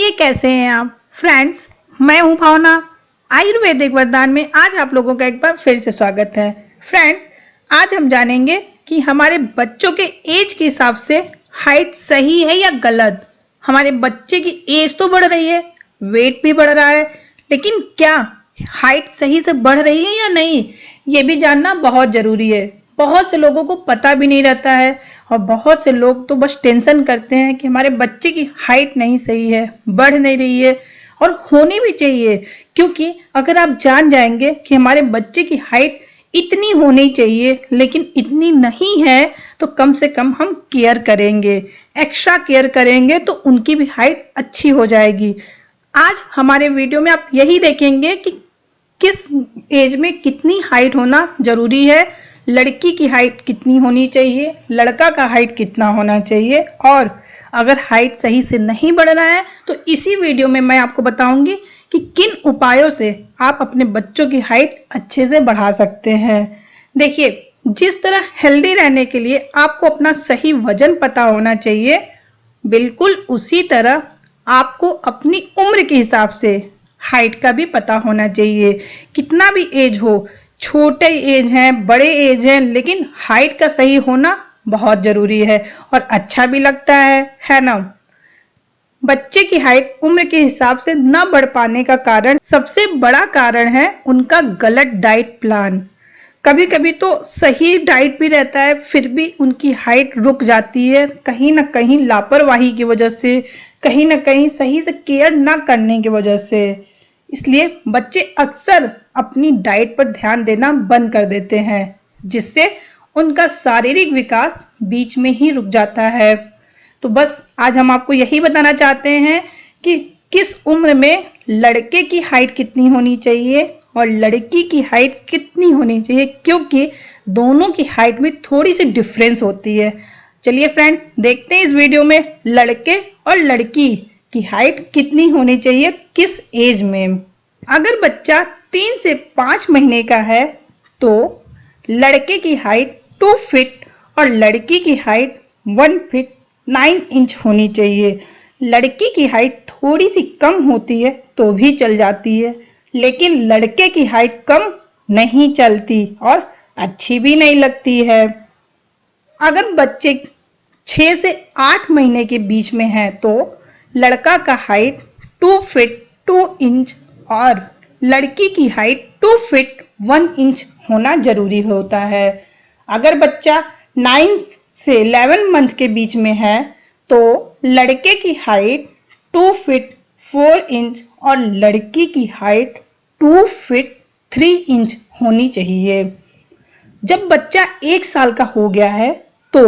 ये कैसे हैं आप फ्रेंड्स। मैं हूं भावना। आयुर्वेदिक वरदान में आज आप लोगों का एक बार फिर से स्वागत है। फ्रेंड्स, आज हम जानेंगे कि हमारे बच्चों के एज के हिसाब से हाइट सही है या गलत। हमारे बच्चे की एज तो बढ़ रही है, वेट भी बढ़ रहा है, लेकिन क्या हाइट सही से बढ़ रही है या नहीं, ये भी जानना बहुत जरूरी है। बहुत से लोगों को पता भी नहीं रहता है और बहुत से लोग तो बस टेंशन करते हैं कि हमारे बच्चे की हाइट नहीं सही है, बढ़ नहीं रही है, और होनी भी चाहिए। क्योंकि अगर आप जान जाएंगे कि हमारे बच्चे की हाइट इतनी होनी चाहिए लेकिन इतनी नहीं है, तो कम से कम हम केयर करेंगे, एक्स्ट्रा केयर करेंगे तो उनकी भी हाइट अच्छी हो जाएगी। आज हमारे वीडियो में आप यही देखेंगे कि किस एज में कितनी हाइट होना जरूरी है, लड़की की हाइट कितनी होनी चाहिए, लड़का का हाइट कितना होना चाहिए, और अगर हाइट सही से नहीं बढ़ रहा है तो इसी वीडियो में मैं आपको बताऊंगी कि किन उपायों से आप अपने बच्चों की हाइट अच्छे से बढ़ा सकते हैं। देखिए, जिस तरह हेल्दी रहने के लिए आपको अपना सही वजन पता होना चाहिए, बिल्कुल उसी तरह आपको अपनी उम्र के हिसाब से हाइट का भी पता होना चाहिए। कितना भी एज हो, छोटे एज हैं, बड़े एज हैं, लेकिन हाइट का सही होना बहुत जरूरी है और अच्छा भी लगता है ना। बच्चे की हाइट उम्र के हिसाब से न बढ़ पाने का कारण, सबसे बड़ा कारण है उनका गलत डाइट प्लान। कभी कभी तो सही डाइट भी रहता है, फिर भी उनकी हाइट रुक जाती है, कहीं ना कहीं लापरवाही की वजह से, कहीं ना कहीं सही से केयर ना करने की वजह से। इसलिए बच्चे अक्सर अपनी डाइट पर ध्यान देना बंद कर देते हैं, जिससे उनका शारीरिक विकास बीच में ही रुक जाता है। तो बस आज हम आपको यही बताना चाहते हैं कि किस उम्र में लड़के की हाइट कितनी होनी चाहिए और लड़की की हाइट कितनी होनी चाहिए, क्योंकि दोनों की हाइट में थोड़ी सी डिफरेंस होती है। चलिए फ्रेंड्स, देखते हैं इस वीडियो में लड़के और लड़की की हाइट कितनी होनी चाहिए किस एज में। अगर बच्चा 3 से 5 महीने का है तो लड़के की हाइट 2 फीट और लड़की की हाइट 1 फीट 9 इंच होनी चाहिए। लड़की की हाइट थोड़ी सी कम होती है तो भी चल जाती है, लेकिन लड़के की हाइट कम नहीं चलती और अच्छी भी नहीं लगती है। अगर बच्चे 6 से 8 महीने के बीच में है तो लड़का का हाइट 2 फीट 2 इंच और लड़की की हाइट 2 फीट 1 इंच होना जरूरी होता है। अगर बच्चा 9 से 11 मंथ के बीच में है तो लड़के की हाइट 2 फीट 4 इंच और लड़की की हाइट 2 फीट 3 इंच होनी चाहिए। जब बच्चा 1 साल का हो गया है तो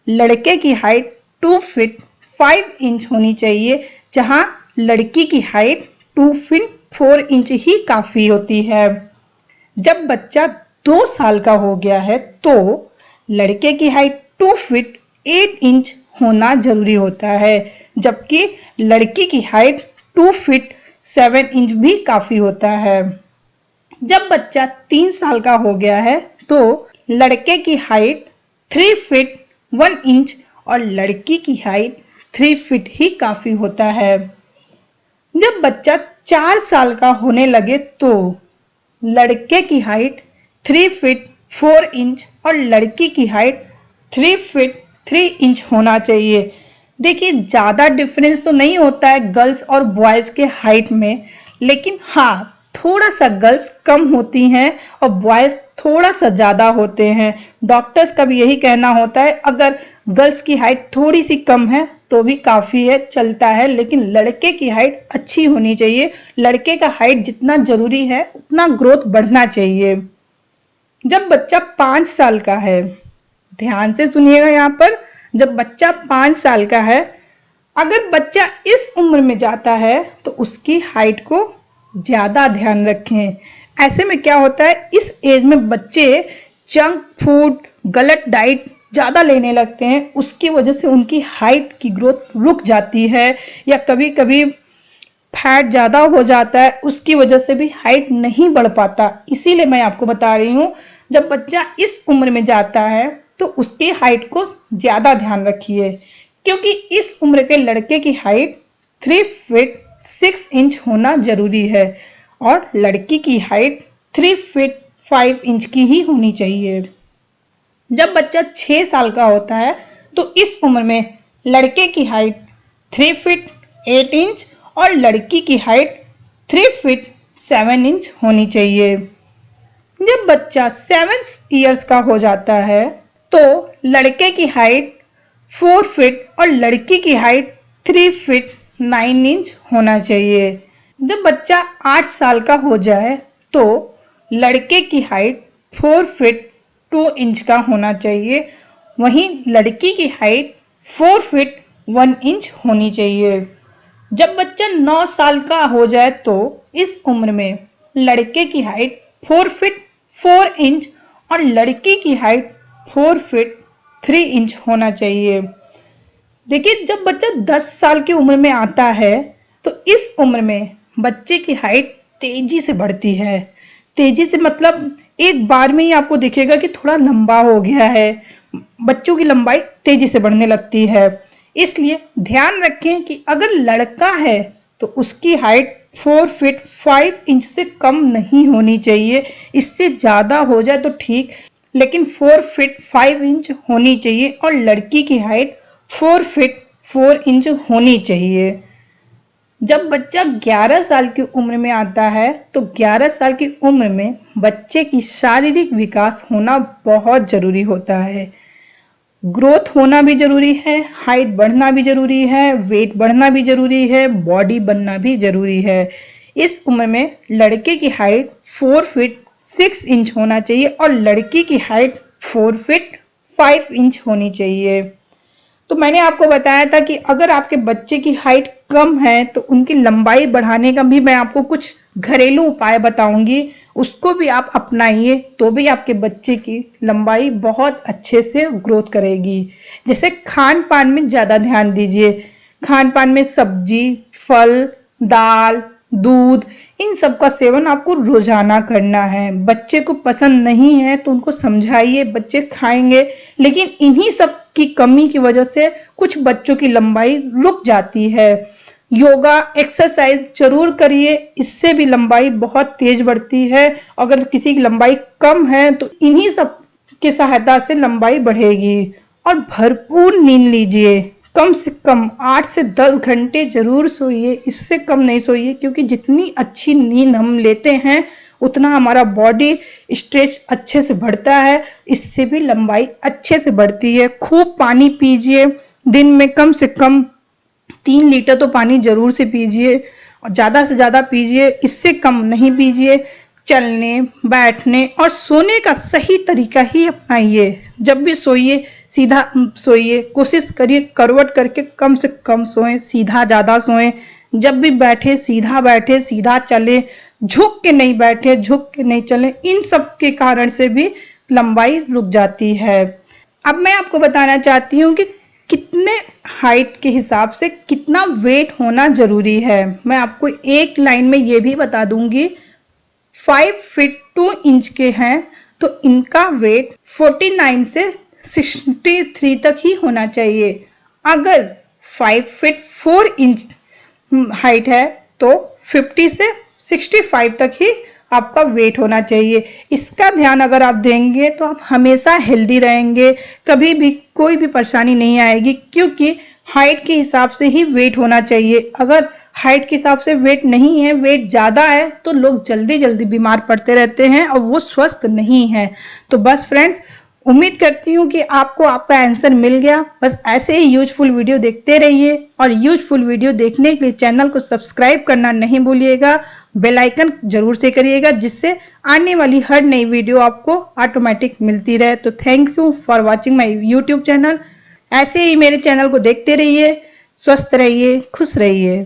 लड़के की हाइट 2 फीट 5 इंच होनी चाहिए, जहां लड़की की हाइट 2 फीट 4 इंच ही काफ़ी होती है। जब बच्चा 2 साल का हो गया है तो लड़के की हाइट 2 फीट 8 इंच होना जरूरी होता है, जबकि लड़की की हाइट 2 फीट 7 इंच भी काफ़ी होता है। जब बच्चा 3 साल का हो गया है तो लड़के की हाइट 3 फीट 1 इंच और लड़की की हाइट 3 फीट ही काफ़ी होता है। जब बच्चा 4 साल का होने लगे तो लड़के की हाइट 3 फीट 4 इंच और लड़की की हाइट 3 फीट 3 इंच होना चाहिए। देखिए, ज़्यादा डिफरेंस तो नहीं होता है गर्ल्स और बॉयज़ के हाइट में, लेकिन हाँ, थोड़ा सा गर्ल्स कम होती हैं और बॉयज़ थोड़ा सा ज़्यादा होते हैं। डॉक्टर्स का भी यही कहना होता है, अगर गर्ल्स की हाइट थोड़ी सी कम है तो भी काफ़ी है, चलता है, लेकिन लड़के की हाइट अच्छी होनी चाहिए। लड़के का हाइट जितना ज़रूरी है उतना ग्रोथ बढ़ना चाहिए। जब बच्चा 5 साल का है, ध्यान से सुनिएगा यहाँ पर, जब बच्चा 5 साल का है, अगर बच्चा इस उम्र में जाता है तो उसकी हाइट को ज़्यादा ध्यान रखें। ऐसे में क्या होता है, इस एज में बच्चे जंक फूड, गलत डाइट ज़्यादा लेने लगते हैं, उसकी वजह से उनकी हाइट की ग्रोथ रुक जाती है, या कभी कभी फैट ज़्यादा हो जाता है, उसकी वजह से भी हाइट नहीं बढ़ पाता। इसीलिए मैं आपको बता रही हूँ, जब बच्चा इस उम्र में जाता है तो उसकी हाइट को ज़्यादा ध्यान रखिए, क्योंकि इस उम्र के लड़के की हाइट 3 फीट 6 इंच होना जरूरी है और लड़की की हाइट 3 फीट 5 इंच की ही होनी चाहिए। जब बच्चा 6 साल का होता है तो इस उम्र में लड़के की हाइट 3 फीट 8 इंच और लड़की की हाइट 3 फीट 7 इंच होनी चाहिए। जब बच्चा 7 इयर्स का हो जाता है तो लड़के की हाइट 4 फीट और लड़की की हाइट 3 फीट 9 इंच होना चाहिए। जब बच्चा 8 साल का हो जाए तो लड़के की हाइट 4 फीट 2 इंच का होना चाहिए, वहीं लड़की की हाइट 4 फीट 1 इंच होनी चाहिए। जब बच्चा 9 साल का हो जाए तो इस उम्र में लड़के की हाइट 4 फीट 4 इंच और लड़की की हाइट 4 फीट 3 इंच होना चाहिए। देखिए, जब बच्चा 10 साल की उम्र में आता है तो इस उम्र में बच्चे की हाइट तेजी से बढ़ती है। तेजी से मतलब एक बार में ही आपको दिखेगा कि थोड़ा लंबा हो गया है। बच्चों की लंबाई तेजी से बढ़ने लगती है। इसलिए ध्यान रखें कि अगर लड़का है तो उसकी हाइट 4 फीट 5 इंच से कम नहीं होनी चाहिए। इससे ज़्यादा हो जाए तो ठीक, लेकिन 4 फीट 5 इंच होनी चाहिए और लड़की की हाइट 4 फीट 4 इंच होनी चाहिए। जब बच्चा 11 साल की उम्र में आता है तो 11 साल की उम्र में बच्चे की शारीरिक विकास होना बहुत ज़रूरी होता है। ग्रोथ होना भी ज़रूरी है, हाइट बढ़ना भी ज़रूरी है, वेट बढ़ना भी ज़रूरी है, बॉडी बनना भी ज़रूरी है। इस उम्र में लड़के की हाइट 4 फीट 6 इंच होना चाहिए और लड़की की हाइट 4 फीट 5 इंच होनी चाहिए। तो मैंने आपको बताया था कि अगर आपके बच्चे की हाइट कम है तो उनकी लंबाई बढ़ाने का भी मैं आपको कुछ घरेलू उपाय बताऊंगी, उसको भी आप अपनाइए तो भी आपके बच्चे की लंबाई बहुत अच्छे से ग्रोथ करेगी। जैसे खान पान में ज़्यादा ध्यान दीजिए। खान पान में सब्जी, फल, दाल, दूध, इन सब का सेवन आपको रोजाना करना है। बच्चे को पसंद नहीं है तो उनको समझाइए, बच्चे खाएंगे, लेकिन इन्हीं सब की कमी की वजह से कुछ बच्चों की लंबाई रुक जाती है। योगा एक्सरसाइज जरूर करिए, इससे भी लंबाई बहुत तेज बढ़ती है। अगर किसी की लंबाई कम है तो इन्हीं सब की सहायता से लंबाई बढ़ेगी। और भरपूर नींद लीजिए, कम से कम 8 से 10 घंटे जरूर सोइए, इससे कम नहीं सोइए, क्योंकि जितनी अच्छी नींद हम लेते हैं उतना हमारा बॉडी स्ट्रेच अच्छे से बढ़ता है, इससे भी लंबाई अच्छे से बढ़ती है। खूब पानी पीजिए, दिन में कम से कम 3 लीटर तो पानी जरूर से पीजिए और ज़्यादा से ज़्यादा पीजिए, इससे कम नहीं पीजिए। चलने, बैठने और सोने का सही तरीका ही अपनाइए। जब भी सोइए सीधा सोइए, कोशिश करिए करवट करके कम से कम सोएं, सीधा ज़्यादा सोएं। जब भी बैठे सीधा बैठे, सीधा चलें, झुक के नहीं बैठे, झुक के नहीं चलें। इन सब के कारण से भी लंबाई रुक जाती है। अब मैं आपको बताना चाहती हूँ कि कितने हाइट के हिसाब से कितना वेट होना जरूरी है। मैं आपको एक लाइन में ये भी बता दूंगी, 5 फीट 2 इंच के हैं तो इनका वेट 49 से 63 तक ही होना चाहिए। अगर 5 फीट 4 इंच हाइट है तो 50 से 65 तक ही आपका वेट होना चाहिए। इसका ध्यान अगर आप देंगे तो आप हमेशा हेल्दी रहेंगे, कभी भी कोई भी परेशानी नहीं आएगी, क्योंकि हाइट के हिसाब से ही वेट होना चाहिए। अगर हाइट के हिसाब से वेट नहीं है, वेट ज़्यादा है, तो लोग जल्दी जल्दी बीमार पड़ते रहते हैं और वो स्वस्थ नहीं है। तो बस फ्रेंड्स, उम्मीद करती हूँ कि आपको आपका आंसर मिल गया। बस ऐसे ही यूजफुल वीडियो देखते रहिए और यूजफुल वीडियो देखने के लिए चैनल को सब्सक्राइब करना नहीं भूलिएगा। बेल आइकन जरूर से करिएगा, जिससे आने वाली हर नई वीडियो आपको ऑटोमेटिक मिलती रहे। तो thank you for watching my YouTube channel. ऐसे ही मेरे चैनल को देखते रहिए, स्वस्थ रहिए, खुश रहिए।